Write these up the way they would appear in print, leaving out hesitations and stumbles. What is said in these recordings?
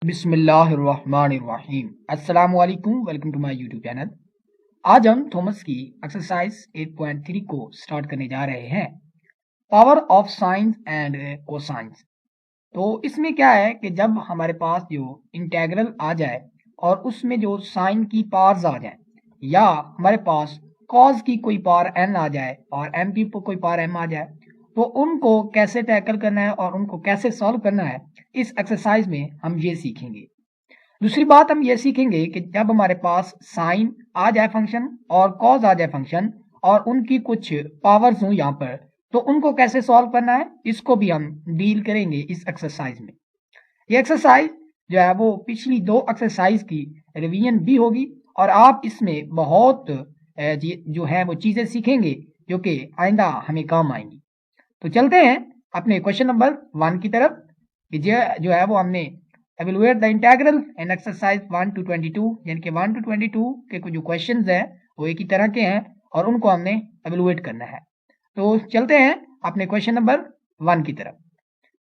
बिस्मिल्लाहिर्रहमानिर्रहीम। अस्सलाम वालेकुम, welcome to my YouTube channel. आज हम थॉमस की एक्सरसाइज 8.3 को स्टार्ट करने जा रहे हैं, power of science and cosines. तो इसमें क्या है कि जब हमारे पास जो इंटेग्रल आ जाए और उसमें जो साइन की पावर्स आ जाए, या हमारे पास कॉस की कोई पावर n आ जाए और m की कोई पावर m आ जाए, तो उनको कैसे टैकल करना है और उनको कैसे सॉल्व करना है, इस एक्सरसाइज में हम ये सीखेंगे। दूसरी बात हम ये सीखेंगे कि जब हमारे पास साइन आ जाए फंक्शन और कॉज आ जाए फंक्शन और उनकी कुछ पावर्स हों यहाँ पर, तो उनको कैसे सॉल्व करना है, इसको भी हम डील करेंगे इस एक्सरसाइज में। ये एक्सरसाइज जो है वो पिछली दो एक्सरसाइज की रिवीजन भी होगी और आप इसमें बहुत जो है वो चीजें सीखेंगे जो कि आइंदा हमें काम आएंगी। तो चलते हैं अपने क्वेश्चन नंबर 1 की तरफ कि जो है वो हमने evaluate the integral in exercise 1 to 22, यानी कि 1 to 22 के कुछ जो क्वेश्चंस हैं वो एक ही तरह के हैं और उनको हमने एवेलुएट करना है। तो चलते हैं अपने क्वेश्चन नंबर 1 की तरफ।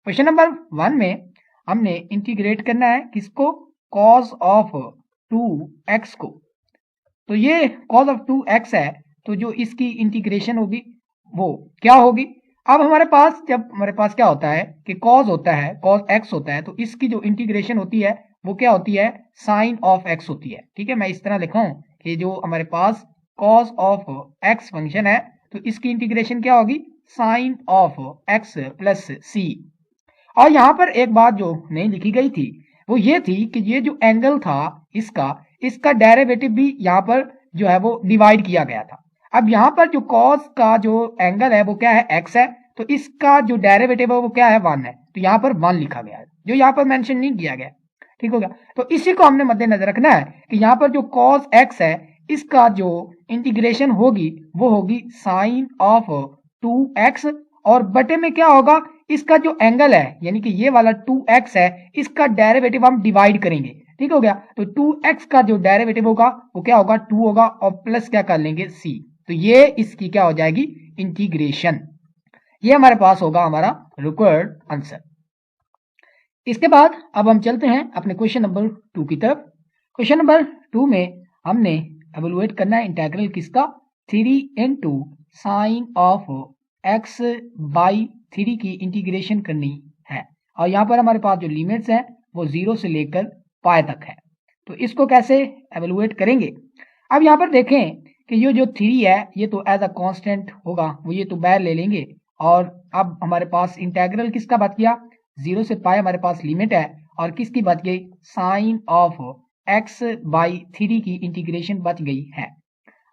क्वेश्चन नंबर 1 में हमने इंटीग्रेट करना है किसको, कॉस ऑफ 2x को। तो ये कॉस ऑफ 2x है, तो जो इसकी इंटीग्रेशन होगी वो क्या होगी। अब जब हमारे पास क्या होता है कि कॉस होता है, कॉस x होता है, तो इसकी जो इंटीग्रेशन होती है वो क्या होती है, साइन ऑफ x होती है। ठीक है, मैं इस तरह लिखा हूं कि जो हमारे पास कॉस ऑफ x फंक्शन है तो इसकी इंटीग्रेशन क्या होगी, साइन ऑफ x प्लस सी। और यहाँ पर एक बात जो नहीं लिखी गई थी वो ये थी कि ये जो एंगल था इसका डेरिवेटिव भी यहाँ पर जो है वो डिवाइड किया गया था। अब यहाँ पर जो कॉस का जो एंगल है वो क्या है, x है, तो इसका जो डेरिवेटिव है वो क्या है, 1 है, तो यहाँ पर 1 लिखा गया है, जो यहाँ पर मेंशन नहीं किया गया। ठीक हो गया, तो इसी को हमने मद्देनजर रखना है कि यहाँ पर जो कॉस x है इसका जो इंटीग्रेशन होगी वो होगी साइन ऑफ 2x, और बटे में क्या होगा, इसका जो एंगल है यानी कि ये वाला 2x है इसका डेरिवेटिव हम डिवाइड करेंगे। ठीक हो गया, तो 2x का जो डेरिवेटिव होगा वो क्या होगा, 2 होगा, और प्लस क्या कर लेंगे, c। तो ये इसकी क्या हो जाएगी, इंटीग्रेशन। ये हमारे पास होगा हमारा रिक्वायर्ड आंसर। इसके बाद अब हम चलते हैं अपने क्वेश्चन नंबर 2 की तरफ। क्वेश्चन नंबर 2 में हमने एवेलुएट करना है इंटीग्रल किसका, 3 into sine of x by 3 की इंटीग्रेशन करनी है, और यहाँ पर हमारे पास जो लिमिट्स हैं वो 0 से लेकर पाई तक है। तो इसको कैसे एवेलुएट करेंगे। अब यहाँ पर देखें कि ये जो 3 है ये तो एज अ कांस्टेंट होगा, वो ये तो बाहर ले लेंगे, और अब हमारे पास इंटीग्रल किसका बच गया, 0 से पाई हमारे पास लिमिट है, और किसकी बच गई, साइन ऑफ x बाई 3 की इंटीग्रेशन बच गई है।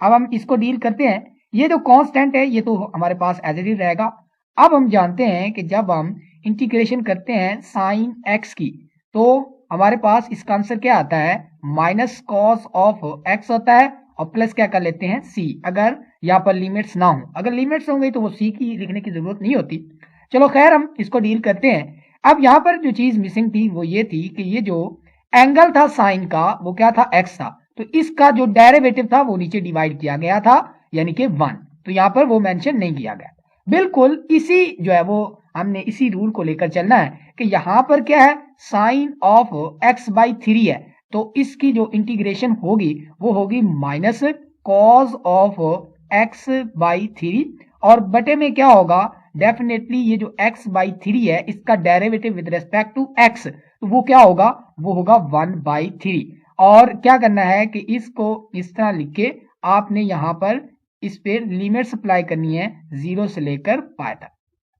अब हम इसको डील करते हैं, ये जो कांस्टेंट है ये तो हमारे पास एज इट इज रहेगा। अब हम जानते हैं कि जब हम इंटीग्रेशन करते हैं साइन x की तो हमारे पास इसका आंसर क्या आता है, माइनस कॉस ऑफ x होता है, और प्लस क्या कर लेते हैं, c, अगर यहाँ पर लिमिट्स ना हो। अगर लिमिट्स होंगी तो वो c की लिखने की जरूरत नहीं होती। चलो खैर हम इसको डील करते हैं। अब यहाँ पर जो चीज मिसिंग थी वो ये थी कि ये जो एंगल था साइन का वो क्या था, x था, तो इसका जो डेरिवेटिव था वो नीचे डिवाइड किया गया था यानी कि 1, तो यहाँ पर वो मेंशन नहीं किया गया। बिल्कुल इसी जो है वो हमने इसी रूल को लेकर चलना है कि यहाँ पर क्या है, साइन ऑफ x बाई 3 है, तो इसकी जो इंटीग्रेशन होगी वो होगी minus cos of x by 3, और बटे में क्या होगा, डेफिनेटली ये जो x बाई 3 है इसका derivative with respect to x, तो वो क्या होगा, वो होगा 1 बाई 3। और क्या करना है कि इसको इस तरह लिख के आपने यहाँ पर इस पे लिमिट अप्लाई करनी है 0 से लेकर पाई तक।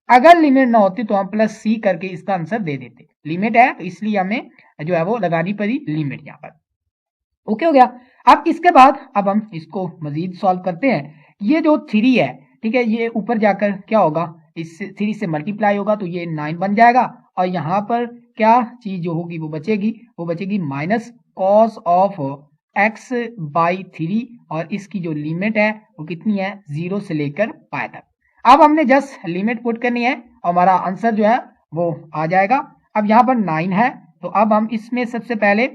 अगर लिमिट ना होती तो हम प्लस c करके इसका आंसर दे देते, लिमिट है तो इसलिए हमें जो है वो लगानी पड़ी लिमिट यहाँ पर। ओके हो गया। अब इसके बाद अब हम इसको मजीद सॉल्व करते हैं। ये जो 3 है, ठीक है, ये ऊपर जाकर क्या होगा, इस 3 से मल्टीप्लाई होगा तो ये 9 बन जाएगा, और यहाँ पर क्या चीज जो होगी वो बचेगी minus cos of x by 3, और इसकी जो लिमिट है वो कितनी है, 0 से लेकर पाई तक। अब हमने जस्ट लिमिट पुट करनी है और हमारा आंसर जो है वो आ जाएगा। अब यहाँ पर 9 है, तो अब हम इसमें सबसे पहले,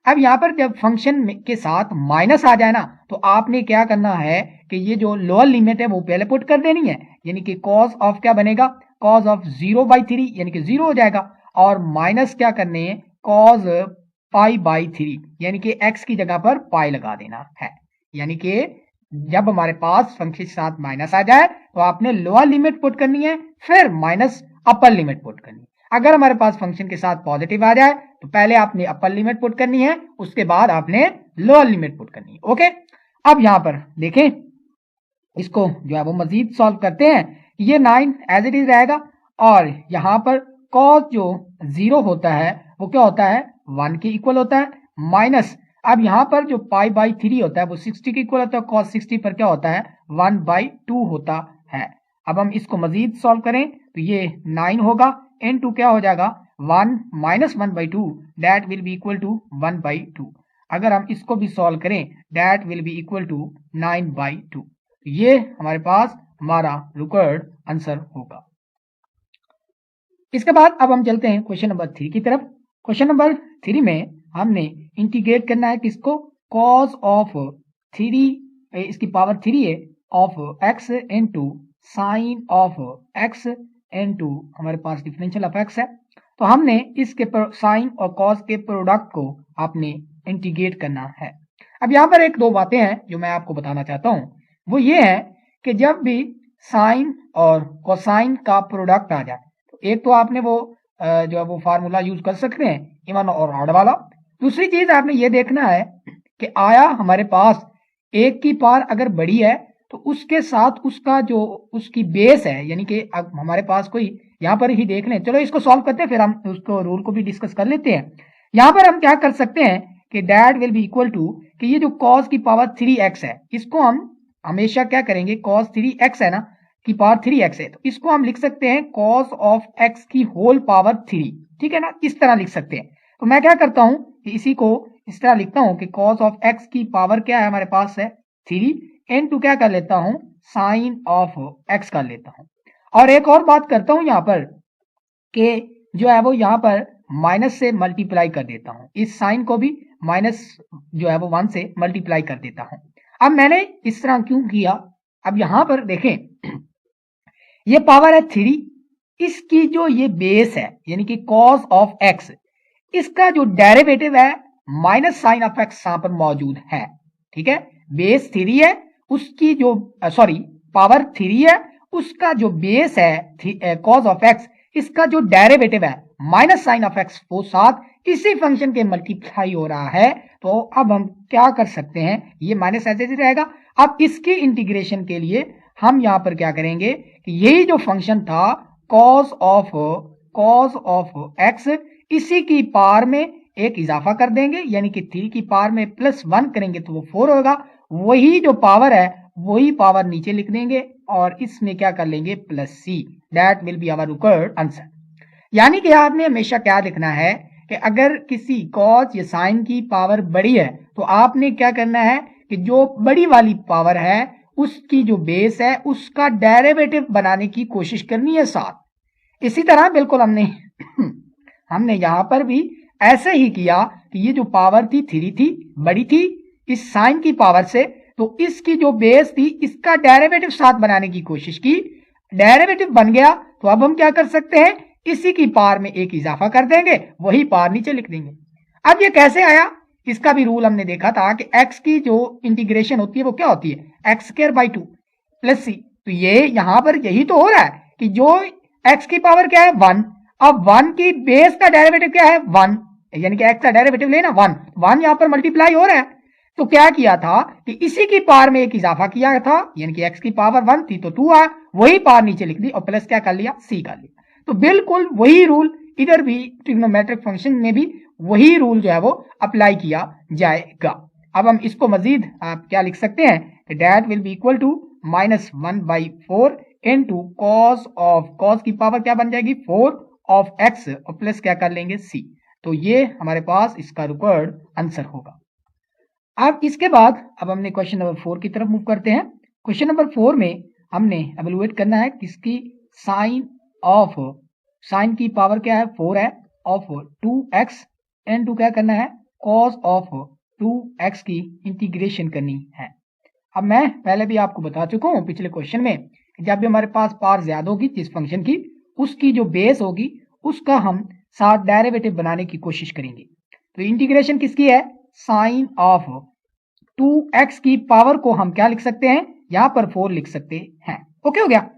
अब यहाँ पर जब फंक्शन के साथ माइनस आ जाए ना तो आपने क्या करना है कि ये जो लोअर लिमिट है वो पहले पुट कर देनी है, यानी कि कॉस ऑफ क्या बनेगा, कॉस ऑफ 0 बाई 3 यानी कि 0 हो जाएगा, और माइनस क्या करने हैं, कॉस पाई बाई 3, यानी कि x की जगह पर पाई लगा देना है। यानी कि जब हमारे पास फंक्शन के साथ माइनस आ जाए तो आपने लोअर लिमिट पुट करनी है, फिर माइनस अपर लिमिट पुट करनी है। अगर हमारे पास फंक्शन के साथ पॉजिटिव आ जाए तो पहले आपने अपर लिमिट पुट करनी है, उसके बाद आपने लोअर लिमिट पुट करनी है। ओके, अब यहां पर देखें, इसको जो है वो मजीद सॉल्व करते हैं। ये 9 एज इट इज रहेगा, और यहां पर कॉस जो 0 होता है वो क्या होता है, 1 के इक्वल होता है, माइनस अब यहां पर जो पाई बाई 3 होता है वो 60 के इक्वल होता है, कॉस 60 पर क्या होता है, 1/2 होता है। अब हम इसको मजीद सॉल्व करें तो ये 9 होगा, इनटू क्या हो जाएगा, 1 minus 1/2, that will be equal to 1/2। अगर हम इसको भी सॉल्व करें, that will be equal to 9/2। ये हमारे पास हमारा रिक्वायर्ड आंसर होगा। इसके बाद अब हम चलते हैं क्वेश्चन नंबर 3 की तरफ। क्वेश्चन नंबर 3 में हमने इंटीग्रेट करना है किसको, कॉस ऑफ 3, इसकी पावर 3 है, of x into sine of x into हमारे पास डिफरेंशियल ऑफ एक्स है। तो हमने इसके साइन और कॉस के प्रोडक्ट को आपने इंटीग्रेट करना है। अब यहाँ पर एक दो बातें हैं जो मैं आपको बताना चाहता हूँ, वो ये है कि जब भी साइन और कोसाइन का प्रोडक्ट आ जाए तो एक तो आपने वो जो है वो फार्मूला यूज कर सकते हैं, इवन और ऑड वाला। दूसरी चीज आपने ये देखना है कि आया हमारे पास एक की पावर अगर बड़ी है तो उसके साथ उसका जो उसकी बेस है, यानी कि अब हमारे पास कोई यहाँ पर ही देख लें, चलो इसको सॉल्व करते हैं फिर हम उसको रूल को भी डिस्कस कर लेते हैं। यहाँ पर हम क्या कर सकते हैं कि that will be equal to कि ये जो cos की पावर 3x है, इसको हम हमेशा क्या करेंगे, cos 3x है ना की पावर 3x है, तो इसको हम लिख सकते हैं cos ऑफ x की होल पावर 3, ठीक है ना, इस तरह लिख सकते हैं। तो मैं क्या करता हूं कि इसी को इस तरह लिखता हूं कि cos ऑफ x की पावर क्या है हमारे पास है 3, इनटू क्या कर लेता हूं, साइन ऑफ x कर लेता हूं। और एक और बात करता हूं यहाँ पर कि जो है वो यहाँ पर माइनस से मल्टीप्लाई कर देता हूं, इस साइन को भी माइनस जो है वो 1 से मल्टीप्लाई कर देता हूं। अब मैंने इस तरह क्यों किया, अब यहां पर देखें ये पावर है 3, इसकी जो ये बेस है यानी कि cos ऑफ x, इसका जो डेरिवेटिव है माइनस साइन ऑफ x यहां पर मौजूद है, ठीक है। बेस 3 है, उसकी जो सॉरी पावर 3 है, उसका जो बेस है cos ऑफ x, इसका जो डेरिवेटिव है माइनस साइन ऑफ x वो साथ इसी फंक्शन के मल्टीप्लाई हो रहा है। तो अब हम क्या कर सकते हैं, ये माइनस ऐसे ही रहेगा। अब इसकी इंटीग्रेशन के लिए हम यहां पर क्या करेंगे कि यही जो फंक्शन था cos ऑफ x, इसी की पावर में एक इजाफा कर देंगे, यानी कि 3 की पावर में प्लस 1 करेंगे तो वो 4 होगा, वही जो पावर है वही पावर नीचे लिख देंगे और इसमें क्या कर लेंगे plus c, that will be our required answer. यानी कि आपने हमेशा क्या लिखना है कि अगर किसी कॉस या साइन की पावर बड़ी है तो आपने क्या करना है कि जो बड़ी वाली पावर है उसकी जो बेस है उसका डेरिवेटिव बनाने की कोशिश करनी है साथ। इसी तरह बिल्कुल हमने यहां पर भी ऐसे ही किया कि ये जो पावर थी 3 थी, बड़ी थी इस साइन की पावर से, तो इसकी जो बेस थी इसका डेरिवेटिव साथ बनाने की कोशिश की, डेरिवेटिव बन गया। तो अब हम क्या कर सकते हैं, इसी की पावर में एक इजाफा कर देंगे, वही पावर नीचे लिख देंगे। अब ये कैसे आया, इसका भी रूल हमने देखा था कि x की जो इंटीग्रेशन होती है वो क्या होती है, x² 2 प्लस c। तो ये यहां पर यही तो हो रहा है कि जो x की पावर क्या है 1, अब 1 की बेस का डेरिवेटिव क्या है 1, यानी कि x का डेरिवेटिव लेना 1 यहां पर मल्टीप्लाई हो रहा है। तो क्या किया था कि इसी की पावर में एक इजाफा किया था, यानी कि x की पावर 1 थी तो 2 आया, वही पावर नीचे लिख दी और प्लस क्या कर लिया, c कर लिया। तो बिल्कुल वही रूल इधर भी ट्रिग्नोमेट्रिक फंक्शन में भी वही रूल जो है वो अप्लाई किया जाएगा। अब हम इसको मजीद आप क्या लिख सकते हैं कि that will be equal to -1/4 into cos की पावर क्या बन जाएगी 4 ऑफ x और प्लस क्या कर लेंगे c। तो ये हमारे पास इसका रिक्वायर्ड आंसर होगा। अब इसके बाद अब हमने क्वेश्चन नंबर 4 की तरफ मूव करते हैं। क्वेश्चन नंबर 4 में हमने एवेलुएट करना है किसकी, साइन की पावर क्या है 4 है ऑफ 2x इनटू क्या करना है cos ऑफ 2x की इंटीग्रेशन करनी है। अब मैं पहले भी आपको बता चुका हूं पिछले क्वेश्चन में, जब भी हमारे पास पावर ज्यादा होगी जिस फंक्शन की, उसकी जो बेस होगी उसका हम साथ डेरिवेटिव बनाने की कोशिश करेंगे। तो इंटीग्रेशन किसकी है, साइन ऑफ 2x की पावर को हम क्या लिख सकते हैं, यहां पर 4 लिख सकते हैं। ओके हो गया।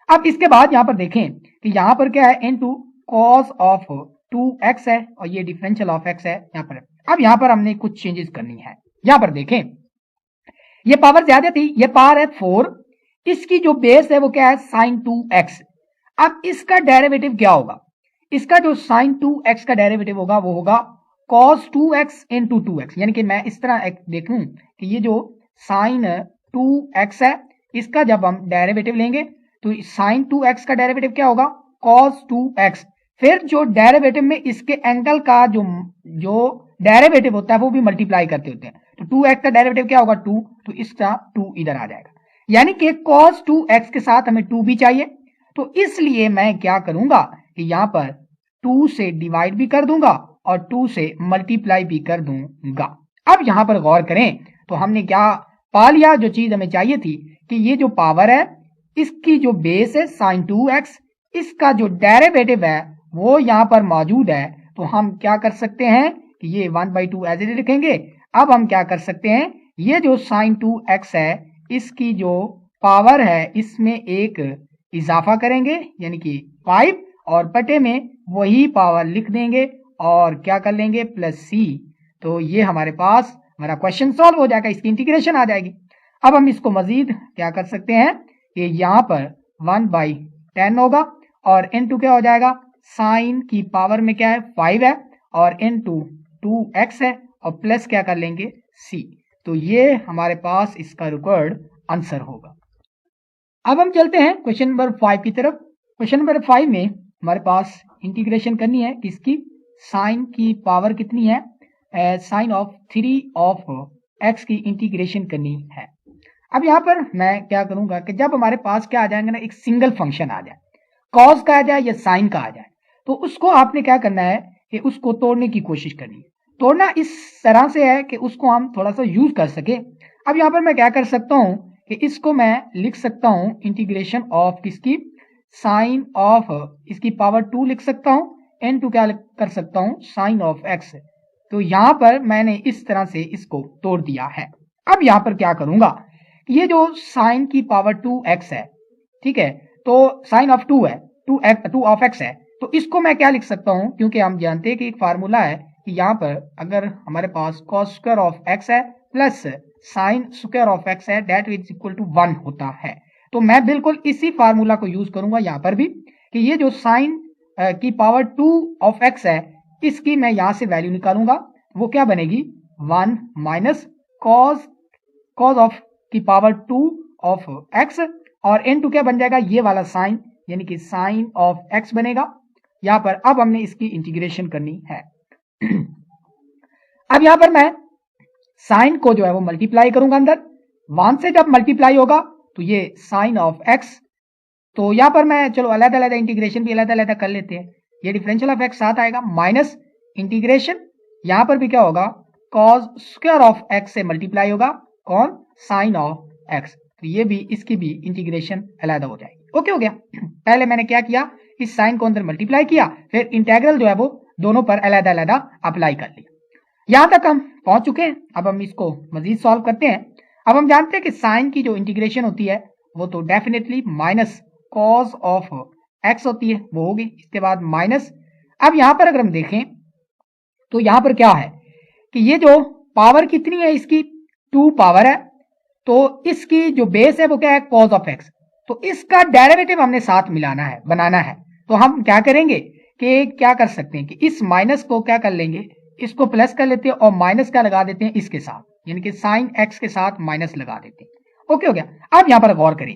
अब इसके बाद यहां पर देखें कि यहां पर क्या है, इनटू कॉस ऑफ 2x है और ये डिफरेंशियल ऑफ x है यहां पर। अब यहां पर हमने कुछ चेंजेस करनी है। यहां पर देखें ये पावर ज्यादा थी, ये पावर है 4, इसकी जो बेस है वो क्या है, साइन 2x। अब इसका डेरिवेटिव क्या होगा, इसका जो साइन 2x का डेरिवेटिव होगा वो होगा cos 2x इंटू 2x। यानी कि मैं इस तरह देखूं कि ये जो साइन 2x है इसका जब हम डेरिवेटिव लेंगे तो साइन 2x का डेरिवेटिव क्या होगा, cos 2x। फिर जो डेरिवेटिव में इसके एंगल का जो डेरिवेटिव होता है वो भी मल्टीप्लाई करते होते हैं, तो 2x का डेरिवेटिव क्या होगा 2, तो इसका 2 इधर आ जाएगा। यानी कि cos 2x के साथ हमें 2 भी चाहिए, तो इसलिए मैं क्या करूंगा कि यहां पर 2 से डिवाइड भी कर दूंगा और 2 से मल्टीप्लाई भी कर दूंगा। अब यहां पर गौर करें तो हमने क्या पा लिया, जो चीज हमें चाहिए थी कि ये जो पावर है इसकी जो बेस है साइन 2x, इसका जो डेरिवेटिव है वो यहां पर मौजूद है। तो हम क्या कर सकते हैं कि ये 1/2 एज इट लिखेंगे। अब हम क्या कर सकते हैं, ये जो साइन 2x है इसकी जो पावर है इसमें एक इजाफा करेंगे यानी कि 5 और बटे में वही पावर लिख देंगे और क्या कर लेंगे प्लस सी। तो ये हमारे पास हमारा क्वेश्चन सॉल्व हो जाएगा, इसकी इंटीग्रेशन आ जाएगी। अब हम इसको मजीद क्या कर सकते हैं कि यहाँ पर 1/10 होगा और इनटू क्या हो जाएगा, साइन की पावर में क्या है 5 है और इनटू 2x है और प्लस क्या कर लेंगे c। तो ये हमारे पास इसका रिकॉर्ड आंसर होगा। अब हम चलते हैं क्वेश्चन नंबर 5 की तरफ। क्वेश्चन नंबर 5 में हमारे पास इंटीग्रेशन करनी है किसकी, साइन की पावर कितनी है, साइन ऑफ 3 ऑफ x की इंटीग्रेशन करनी है। अब यहाँ पर मैं क्या करूंगा कि जब हमारे पास क्या आ जाएंगे ना, एक सिंगल फंक्शन आ जाए, कॉस का आ जाए या साइन का आ जाए, तो उसको आपने क्या करना है कि उसको तोड़ने की कोशिश करनी है। तोड़ना इस तरह से है कि उसको हम थोड़ा सा यूज कर सके। अब यहाँ पर मैं क्या कर सकता हूं कि इसको मैं लिख सकता हूं इंटीग्रेशन ऑफ किसकी, साइन ऑफ इसकी पावर 2 लिख सकता हूं, इनटू क्या कर सकता हूं साइन ऑफ x। तो यहां पर मैंने इस तरह से इसको तोड़ दिया है। अब यहां पर क्या करूंगा, ये जो साइन की पावर 2x है, ठीक है, तो साइन ऑफ 2 है, 2 ऑफ x है, तो इसको मैं क्या लिख सकता हूं, क्योंकि हम जानते हैं कि एक फार्मूला है कि यहां पर अगर हमारे पास cos स्क्वायर ऑफ x है plus sign square of x है डेट इज इक्वल टू 1 होता है। तो मैं बिल्कुल इसी फार्मूला को यूज करूंगा यहां पर भी कि ये जो साइन की पावर 2 ऑफ x है इसकी मैं यहां से वैल्यू निकालूंगा, वो क्या बनेगी 1 माइनस कॉस ऑफ की पावर 2 ऑफ x और इनटू क्या बन जाएगा ये वाला साइन यानी कि साइन ऑफ x बनेगा यहां पर। अब हमने इसकी इंटीग्रेशन करनी है। अब यहां पर मैं साइन को जो है वो मल्टीप्लाई करूंगा अंदर, 1 से जब मल्टीप्लाई होगा तो ये साइन ऑफ x, तो यहां पर मैं चलो अलग अलग इंटीग्रेशन भी अलग अलग कर लेते हैं। ये डिफरेंशियल ऑफ x साथ आएगा माइनस इंटीग्रेशन, यहां पर भी क्या होगा कॉस स्क्वायर ऑफ x से मल्टीप्लाई होगा कौन साइन ऑफ x, तो ये भी इसकी भी इंटीग्रेशन अलग हो जाएगी। ओके हो गया। पहले मैंने क्या किया, इस साइन को अंदर मल्टीप्लाई किया, फिर इंटेग्रल जो है वो दोनों पर अलग अलग अप्लाई कर लिया। यहां तक हम पहुंच चुके हैं। अब हम इसको मजीद सॉल्व करते हैं। अब हम जानते हैं कि साइन की जो इंटीग्रेशन होती है वो तो definitely minus cos of x होती है, वो होगी, इसके बाद माइनस। अब यहां पर अगर हम देखें तो यहां पर क्या है कि ये जो पावर कितनी है इसकी 2 पावर है, तो इसकी जो बेस है वो क्या है कॉस ऑफ x, तो इसका डेरिवेटिव हमने साथ मिलाना है, बनाना है। तो हम क्या करेंगे कि क्या कर सकते हैं कि इस माइनस को क्या कर लेंगे, इसको प्लस कर लेते हैं और माइनस का लगा देते हैं इसके साथ, यानी कि साइन x के साथ माइनस लगा देते हैं। ओके हो गया। अब यहां पर गौर करें,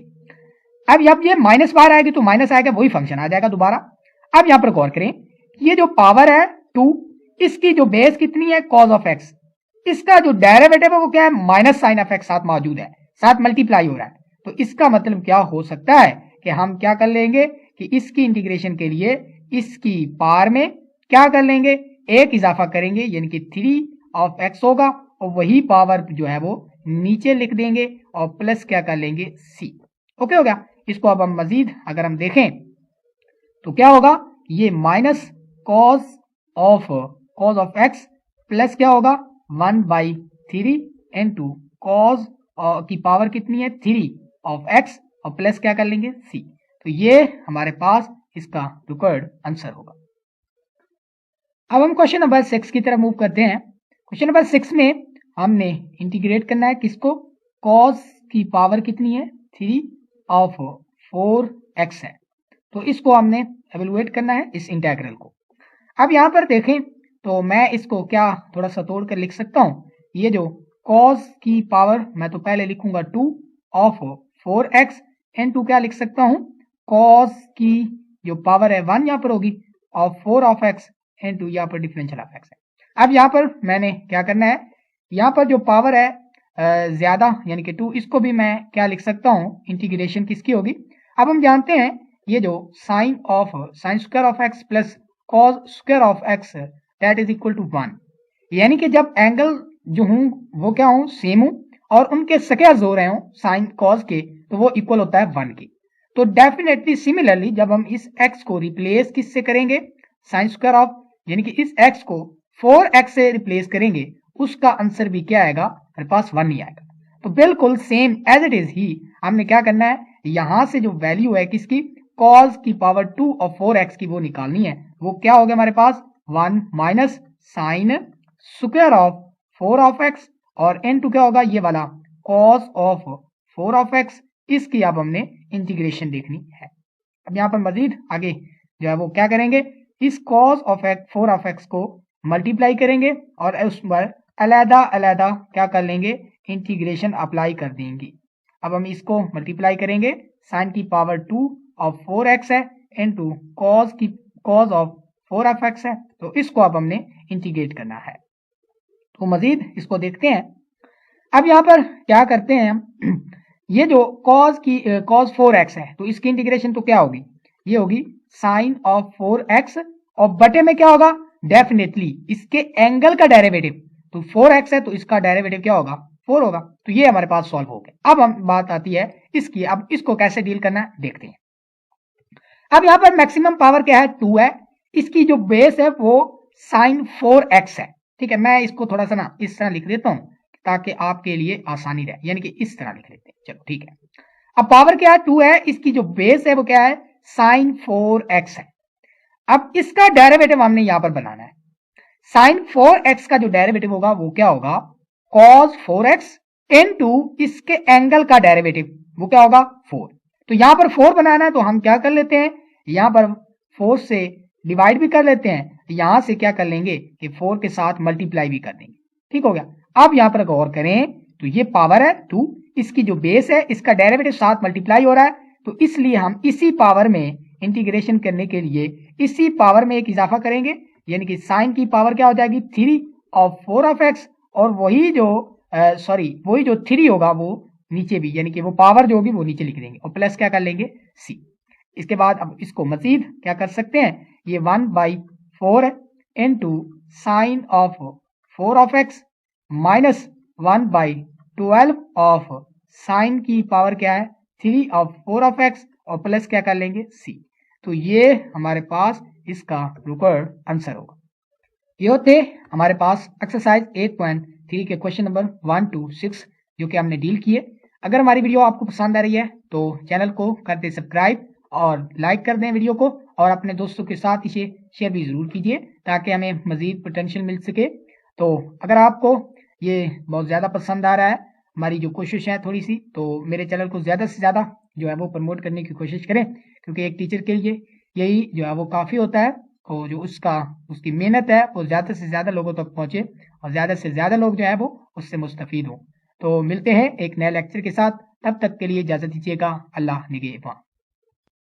अब जब ये माइनस बाहर आएगी तो माइनस आएगा, वही फंक्शन आ जाएगा दोबारा। अब यहां पर गौर करें, ये जो पावर है 2, इसकी जो बेस कितनी है कॉस ऑफ x, इसका जो डेरिवेटिव है वो क्या है माइनस साइन ऑफ x साथ मौजूद है, साथ मल्टीप्लाई हो रहा है। तो इसका मतलब क्या हो सकता है कि हम क्या कर लेंगे कि इसकी इंटीग्रेशन के लिए इसकी पावर में क्या कर लेंगे, एक इजाफा करेंगे यानी कि 3 ऑफ x होगा और वही पावर जो है वो नीचे लिख देंगे और प्लस क्या कर लेंगे c। ओके हो गया। इसको अब हम मजीद अगर हम देखें तो क्या होगा, ये minus cos of x plus क्या होगा 1/3 इंटू कॉज की पावर कितनी है 3 ऑफ x और प्लस क्या कर लेंगे c। तो ये हमारे पास इसका रिक्वायर्ड आंसर होगा। अब हम क्वेश्चन नंबर 6 की तरफ मूव करते हैं। क्वेश्चन नंबर 6 में हमने इंटीग्रेट करना है किसको, cos की पावर कितनी है 3 ऑफ 4x है, तो इसको हमने एवेलुएट करना है इस इंटेग्रल को। अब यहाँ पर देखें तो मैं इसको क्या थोड़ा सा तोड़ कर लिख सकता हूँ, ये जो cos की पावर मैं तो पहले लिखूंगा 2 ऑफ 4x इनटू क्या लिख सकता हूँ cos की जो पावर है 1 यहाँ पर होगी और 4 ऑफ x इनटू यहाँ पर डिफरेंशियल ऑफ x है। अब यहाँ पर मैंने क्या करना है, यहाँ पर जो पावर है ज्यादा यानी कि 2, इसको भी मैं क्या लिख सकता हूँ इंटीग्रेशन किसकी होगी। अब हम जानते हैं ये जो sine square of x plus cos square of x that is equal to 1, यानी कि जब एंगल जो हूं वो क्या हूं सेम हूं और उनके स्क्वायर्स हो रहे हो साइन कॉस के, तो वो इक्वल होता है 1 के। तो डेफिनेटली सिमिलरली जब हम इस x को रिप्लेस किससे करेंगे साइन स्क्वायर ऑफ, यानी कि इस x को 4x से रिप्लेस करेंगे, उसका आंसर भी क्या आएगा हमारे पास 1 ही आएगा। तो बिल्कुल सेम एज इट इज ही हमने क्या करना है, यहां से जो वैल्यू है किसकी cos की पावर 2 और 4x की वो निकालनी है। वो क्या हो गया हमारे पास 1 minus sign square of 4 of x और n2 क्या होगा ये वाला cos ऑफ 4 ऑफ x, इसकी अब हमने इंटीग्रेशन देखनी है। अब यहाँ पर मजीद आगे जो है वो क्या करेंगे, इस cos ऑफ 4 ऑफ x को मल्टीप्लाई करेंगे और उस पर अलग-अलग क्या कर लेंगे इंटीग्रेशन अप्लाई कर देंगे। अब हम इसको मल्टीप्लाई करेंगे साइन की पावर 2 ऑफ 4x है into cos of 4 of x है, तो इसको अब हमने इंटीग्रेट करना है। तो मजीद इसको देखते हैं। अब यहाँ पर क्या करते हैं हम, ये जो cos 4x है तो इसकी इंटीग्रेशन तो क्या होगी, ये होगी साइन ऑफ 4x और बटे में क्या होगा डेफिनेटली इसके एंगल का डेरिवेटिव, तो 4x है तो इसका डेरिवेटिव क्या होगा 4 होगा। तो ये हमारे पास सॉल्व हो गया। अब हम बात आती है इसकी, अब इसको कैसे डील करना है देखते हैं। अब यहाँ पर मैक्सिमम पावर क्या है 2 है, इसकी जो बेस है वो साइन 4x है। ठीक है, मैं इसको थोड़ा सा ना इस तरह लिख देता हूं ताकि आपके लिए आसानी रहे, यानी कि इस तरह लिख लेते हैं। चलो ठीक है, अब पावर क्या है 2 है, इसकी जो बेस है वो क्या है साइन 4x है। अब इसका डेरिवेटिव हमने यहां पर बनाना है, साइन 4x का जो डेरिवेटिव होगा वो क्या होगा cos 4x इनटू इसके एंगल का डेरिवेटिव वो क्या होगा 4। तो यहां पर 4 बनाना है तो हम क्या कर लेते हैं, यहां पर 4 से डिवाइड भी कर लेते हैं, यहां से क्या कर लेंगे कि 4 के साथ मल्टीप्लाई भी कर देंगे। ठीक हो गया। अब यहां पर गौर करें तो ये पावर है 2, इसकी जो बेस है इसका डेरिवेटिव साथ मल्टीप्लाई हो रहा है, तो इसलिए हम इसी पावर में इंटीग्रेशन करने के लिए इसी पावर में एक इजाफा करेंगे, यानी कि साइन की पावर क्या हो जाएगी 3 ऑफ 4 ऑफ x और वही जो 3 होगा वो नीचे भी, यानी कि वो पावर जो होगी वो नीचे लिख देंगे और प्लस क्या कर लेंगे c। इसके बाद अब इसको मजीद क्या कर सकते हैं, ये 1/4 into sine of 4 of x minus 1/12 of sine की पावर क्या है 3 ऑफ 4 ऑफ x और प्लस क्या कर लेंगे c। तो ये हमारे पास इसका रिक्वायर्ड आंसर होगा। ये होते हमारे पास एक्सरसाइज 8.3 के क्वेश्चन नंबर 1 to 6 जो कि हमने डील किए। अगर हमारी वीडियो आपको पसंद आ रही है तो चैनल को कर दे सब्सक्राइब और लाइक कर दें वीडियो को, और अपने दोस्तों के साथ इसे शेयर भी जरूर कीजिए ताकि हमें मजीद पोटेंशियल मिल सके। तो अगर आपको ये बहुत ज़्यादा पसंद आ रहा है, हमारी जो कोशिश है थोड़ी सी, तो मेरे चैनल को ज़्यादा से ज़्यादा जो है वो प्रमोट करने की कोशिश करें, क्योंकि एक टीचर के लिए यही जो है वो काफ़ी होता है और जो उसकी मेहनत है वो ज़्यादा से ज़्यादा लोगों तक पहुँचे और ज़्यादा से ज़्यादा लोग जो है वो उससे मुस्तफ़ीद हों। तो मिलते हैं एक नए लेक्चर के साथ, तब तक के लिए इजाज़त दीजिएगा। अल्लाह निगहबान।